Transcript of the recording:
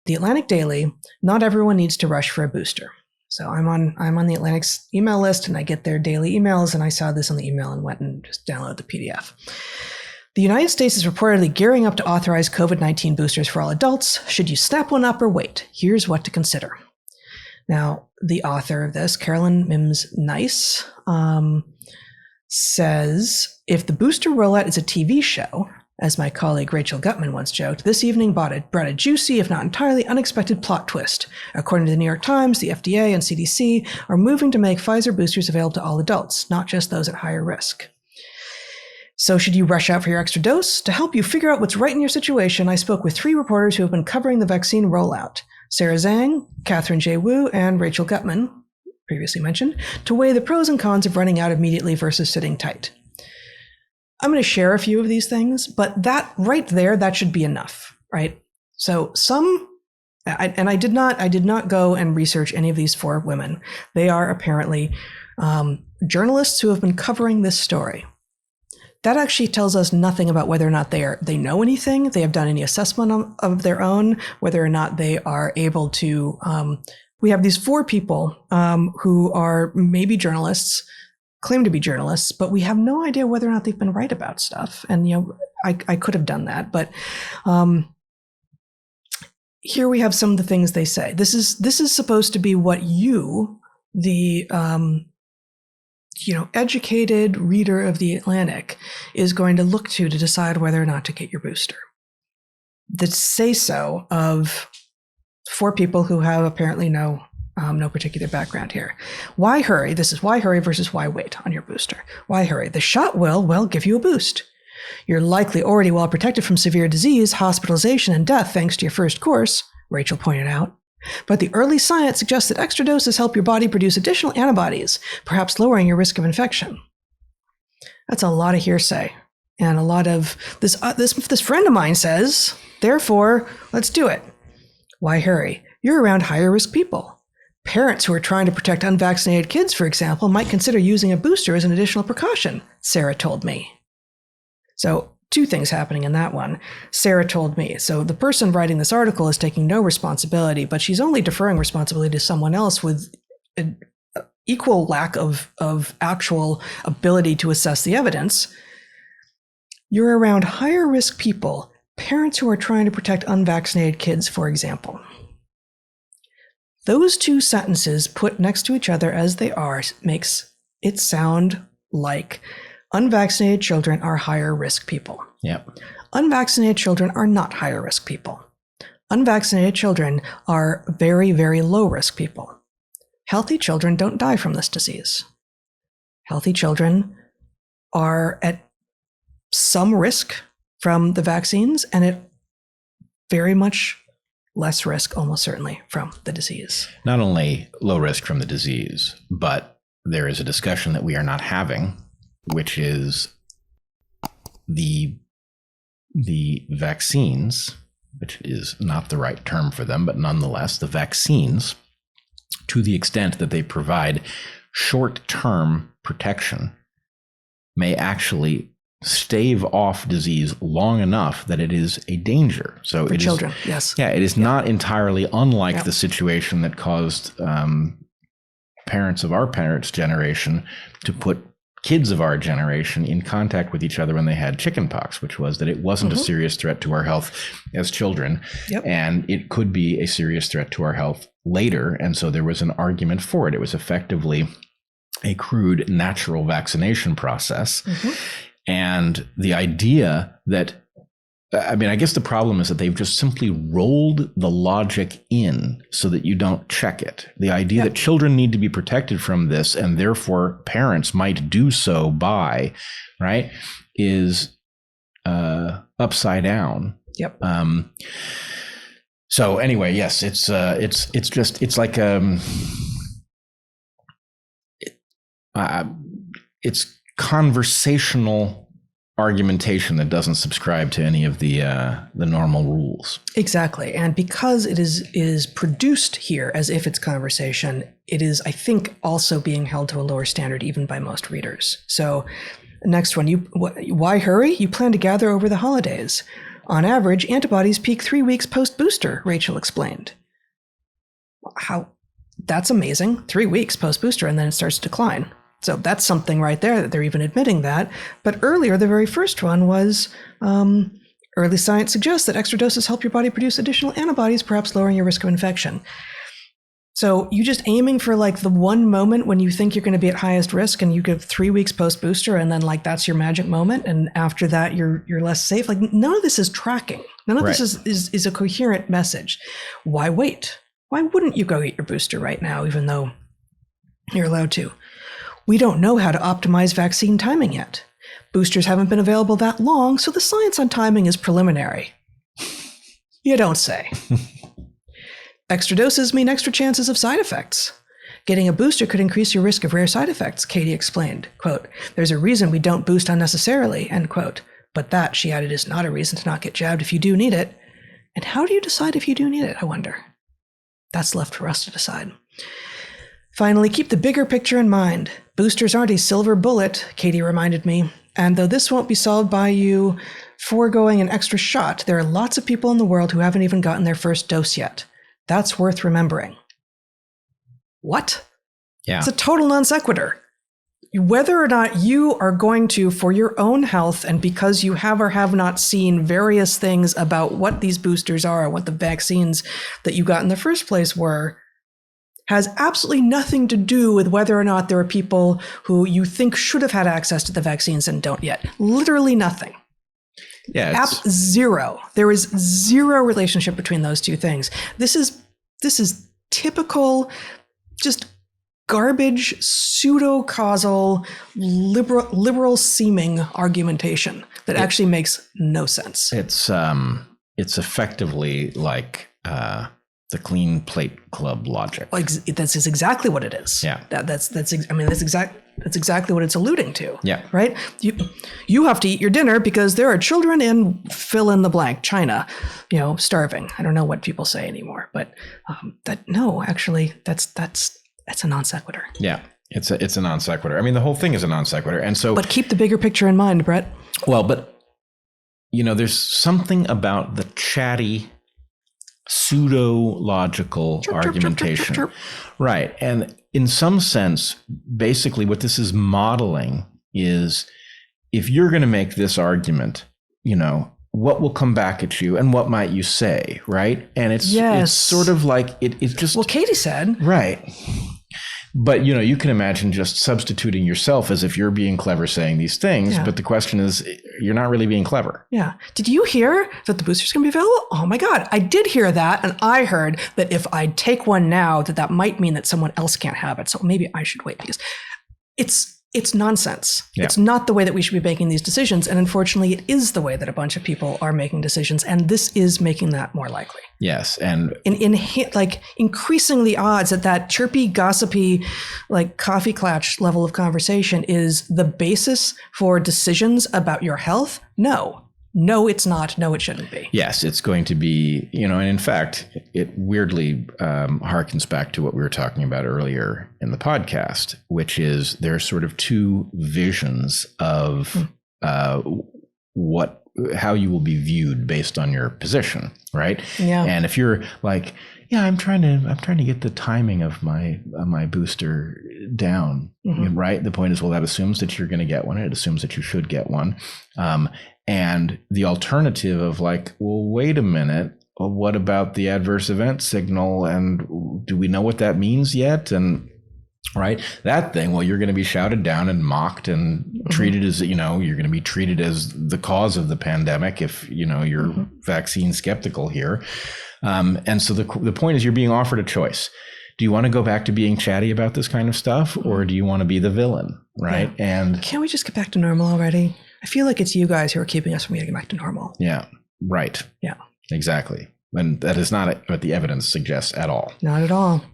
The Atlantic Daily, not everyone needs to rush for a booster. So I'm on the Atlantic's email list, and I get their daily emails, and I saw this on the email and went and just downloaded the PDF. The United States is reportedly gearing up to authorize COVID-19 boosters for all adults. Should you snap one up or wait? Here's what to consider. Now, the author of this, Carolyn Mims Nice, says, if the booster rollout is a TV show, as my colleague Rachel Gutman once joked, this evening brought a juicy, if not entirely unexpected plot twist. According to the New York Times, the FDA and CDC are moving to make Pfizer boosters available to all adults, not just those at higher risk. So should you rush out for your extra dose? To help you figure out what's right in your situation, I spoke with 3 reporters who have been covering the vaccine rollout: Sarah Zhang, Catherine J. Wu, and Rachel Gutman, previously mentioned, to weigh the pros and cons of running out immediately versus sitting tight. I'm going to share a few of these things, but that right there, that should be enough, right? So I did not go and research any of these 4 women. They are apparently journalists who have been covering this story. That actually tells us nothing about whether or not they know anything, they have done any assessment of their own, whether or not they are able to. We have these 4 people who are maybe journalists, claim to be journalists, but we have no idea whether or not they've been right about stuff. And I could have done that, but here we have some of the things they say. This is supposed to be what you, the educated reader of the Atlantic, is going to look to decide whether or not to get your booster. The say-so of 4 people who have apparently no particular background here. Why hurry? This is why hurry versus why wait on your booster. Why hurry? The shot will give you a boost. You're likely already well protected from severe disease, hospitalization, and death thanks to your first course, Rachel pointed out. But the early science suggests that extra doses help your body produce additional antibodies, perhaps lowering your risk of infection. That's a lot of hearsay. And a lot of this friend of mine says, therefore, let's do it. Why hurry? You're around higher risk people. Parents who are trying to protect unvaccinated kids, for example, might consider using a booster as an additional precaution, Sarah told me. So 2 things happening in that one. Sarah told me. So the person writing this article is taking no responsibility, but she's only deferring responsibility to someone else with an equal lack of actual ability to assess the evidence. You're around higher risk people, parents who are trying to protect unvaccinated kids, for example. Those 2 sentences put next to each other as they are makes it sound like unvaccinated children are higher risk people. Yep. Unvaccinated children are not higher risk people. Unvaccinated children are very, very low risk people. Healthy children don't die from this disease. Healthy children are at some risk from the vaccines and at very much less risk, almost certainly, from the disease. Not only low risk from the disease, but there is a discussion that we are not having, which is the vaccines, which is not the right term for them, but nonetheless, the vaccines, to the extent that they provide short-term protection, may actually stave off disease long enough that it is a danger. So for children, yes. Yeah, it is not entirely unlike the situation that caused parents of our parents' generation to put kids of our generation in contact with each other when they had chickenpox, which was that it wasn't a serious threat to our health as children, and it could be a serious threat to our health later. And so there was an argument for it. It was effectively a crude natural vaccination process. And the idea that, I mean, I guess the problem is that they've just simply rolled the logic in so that you don't check it. The idea that children need to be protected from this and therefore parents might do so by, right, is upside down. So anyway, yes, it's like it's conversational argumentation that doesn't subscribe to any of the normal rules. Exactly. And because it is produced here as if it's conversation, it is, I think, also being held to a lower standard even by most readers. So next one, why hurry? You plan to gather over the holidays. On average, antibodies peak 3 weeks post-booster, Rachel explained. How? That's amazing. 3 weeks post-booster, and then it starts to decline. So that's something right there that they're even admitting that. But earlier, the very first one was early science suggests that extra doses help your body produce additional antibodies, perhaps lowering your risk of infection. So you just aiming for like the one moment when you think you're going to be at highest risk, and you give 3 weeks post-booster, and then like that's your magic moment, and after that you're less safe. Like none of this is tracking. None of this is a coherent message. Why wait? Why wouldn't you go get your booster right now, even though you're allowed to? We don't know how to optimize vaccine timing yet. Boosters haven't been available that long, so the science on timing is preliminary. You don't say. Extra doses mean extra chances of side effects. Getting a booster could increase your risk of rare side effects, Katie explained. Quote, there's a reason we don't boost unnecessarily, end quote. But that, she added, is not a reason to not get jabbed if you do need it. And how do you decide if you do need it, I wonder? That's left for us to decide. Finally, keep the bigger picture in mind. Boosters aren't a silver bullet, Katie reminded me. And though this won't be solved by you foregoing an extra shot, there are lots of people in the world who haven't even gotten their first dose yet. That's worth remembering. What? Yeah. It's a total non sequitur. Whether or not you are going to, for your own health, and because you have or have not seen various things about what these boosters are, what the vaccines that you got in the first place were, has absolutely nothing to do with whether or not there are people who you think should have had access to the vaccines and don't yet. Literally nothing. Yeah. Zero. There is zero relationship between those two things. This is typical, just garbage, pseudo-causal, liberal seeming argumentation that actually makes no sense. It's effectively like the clean plate club logic. That's exactly what it is. Yeah. That's exactly what it's alluding to. Yeah. Right? You have to eat your dinner because there are children in fill in the blank, China, starving. I don't know what people say anymore, but that's a non sequitur. Yeah. It's a non sequitur. I mean, the whole thing is a non sequitur. And so, but keep the bigger picture in mind, Brett. Well, but there's something about the chatty pseudo-logical argumentation. Right. And in some sense, basically what this is modeling is, if you're going to make this argument, what will come back at you and what might you say, right? And it's sort of like it's just... Well, Katie said. Right. But, you can imagine just substituting yourself as if you're being clever saying these things. Yeah. But the question is, you're not really being clever. Yeah. Did you hear that the booster's going to be available? Oh, my God. I did hear that. And I heard that if I take one now, that might mean that someone else can't have it. So maybe I should wait, because it's nonsense. Yeah. It's not the way that we should be making these decisions. And unfortunately, it is the way that a bunch of people are making decisions. And this is making that more likely. Yes. And like increasing the odds that chirpy, gossipy, like coffee klatch level of conversation is the basis for decisions about your health. No, it's not. No, it shouldn't be. Yes, it's going to be, and in fact, it weirdly harkens back to what we were talking about earlier in the podcast, which is there are sort of two visions of how you will be viewed based on your position, right? Yeah. And if you're like, yeah, I'm trying to get the timing of my booster down, right? The point is, well, that assumes that you're going to get one. It assumes that you should get one. And the alternative of like, well, wait a minute, well, what about the adverse event signal? And do we know what that means yet? And right, that thing, well, you're going to be shouted down and mocked and treated as, you're going to be treated as the cause of the pandemic if, you're vaccine skeptical here. And so the point is, you're being offered a choice. Do you want to go back to being chatty about this kind of stuff, or do you want to be the villain, right? Yeah. And can't we just get back to normal already? I feel like it's you guys who are keeping us from getting back to normal. Yeah, right. Yeah, exactly. And that is not what the evidence suggests at all. Not at all.